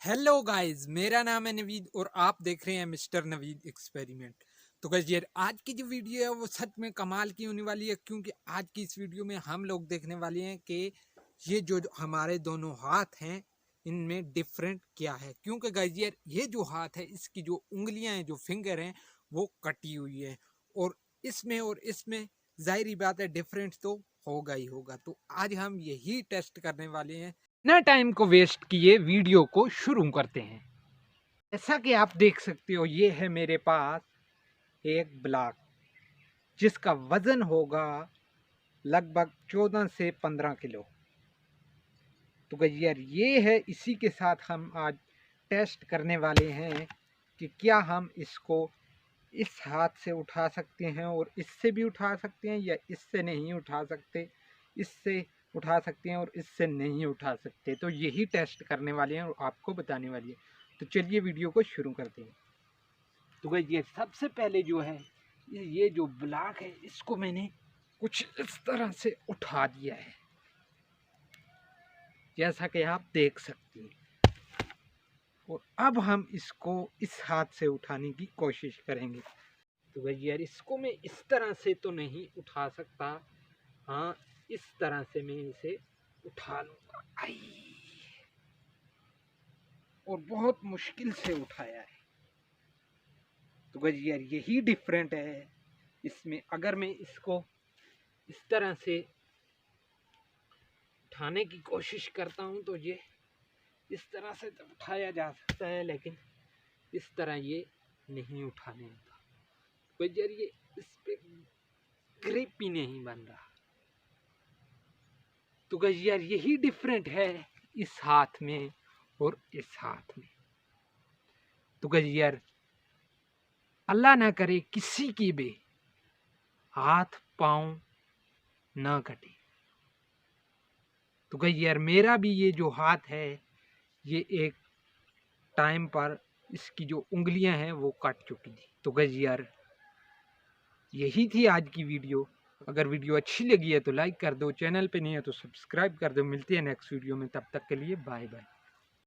Hello guys, मेरा नाम है नवीद और आप देख रहे हैं मिस्टर नवीद एक्सपेरिमेंट। तो गाइस यार, आज की जो वीडियो है वो सच में कमाल की होने वाली है, क्योंकि आज की इस वीडियो में हम लोग देखने वाले हैं कि ये जो हमारे दोनों हाथ हैं इनमें डिफरेंट क्या है। क्योंकि गाइस यार, ये जो हाथ है इसकी जो उंगलियां हैं, जो फिंगर हैं, वो कटी हुई है और इसमें जाहिर बात है डिफरेंट तो होगा ही होगा। तो आज हम यही टेस्ट करने वाले हैं। बिना टाइम को वेस्ट किए वीडियो को शुरू करते हैं। जैसा कि आप देख सकते हो, ये है मेरे पास एक ब्लॉक जिसका वजन होगा लगभग 14 से 15 किलो। तो गाइस यार, ये है, इसी के साथ हम आज टेस्ट करने वाले हैं कि क्या हम इसको इस हाथ से उठा सकते हैं और इससे भी उठा सकते हैं, या इससे नहीं उठा सकते, इससे उठा सकते हैं और इससे नहीं उठा सकते। तो यही टेस्ट करने वाले हैं और आपको बताने वाली है। तो चलिए वीडियो को शुरू करते हैं। तो गाइस ये सबसे पहले जो है, ये जो ब्लॉक है इसको मैंने कुछ इस तरह से उठा दिया है, जैसा कि आप देख सकते हैं। और अब हम इसको इस हाथ से उठाने की कोशिश करेंगे। तो भाई यार, इसको मैं इस तरह से तो नहीं उठा सकता, हाँ इस तरह से मैं इसे उठा लूंगा। आई, और बहुत मुश्किल से उठाया है। तो भाई यार, यही डिफरेंट है इसमें। अगर मैं इसको इस तरह से उठाने की कोशिश करता हूँ तो ये इस तरह से तो उठाया जा सकता है, लेकिन इस तरह ये नहीं उठाने होता। भाई यार, ये इस पे ग्रिप ही नहीं बन रहा। तो गाइस यार, यही डिफरेंट है इस हाथ में और इस हाथ में। तो गाइस यार, अल्लाह ना करे किसी की भी हाथ पांव ना कटे। तो गाइस यार, मेरा भी ये जो हाथ है ये एक टाइम पर इसकी जो उंगलियां हैं वो कट चुकी थी। तो गाइस यार, यही थी आज की वीडियो। अगर वीडियो अच्छी लगी है तो लाइक कर दो, चैनल पे नहीं है तो सब्सक्राइब कर दो। मिलते हैं नेक्स्ट वीडियो में, तब तक के लिए बाय बाय।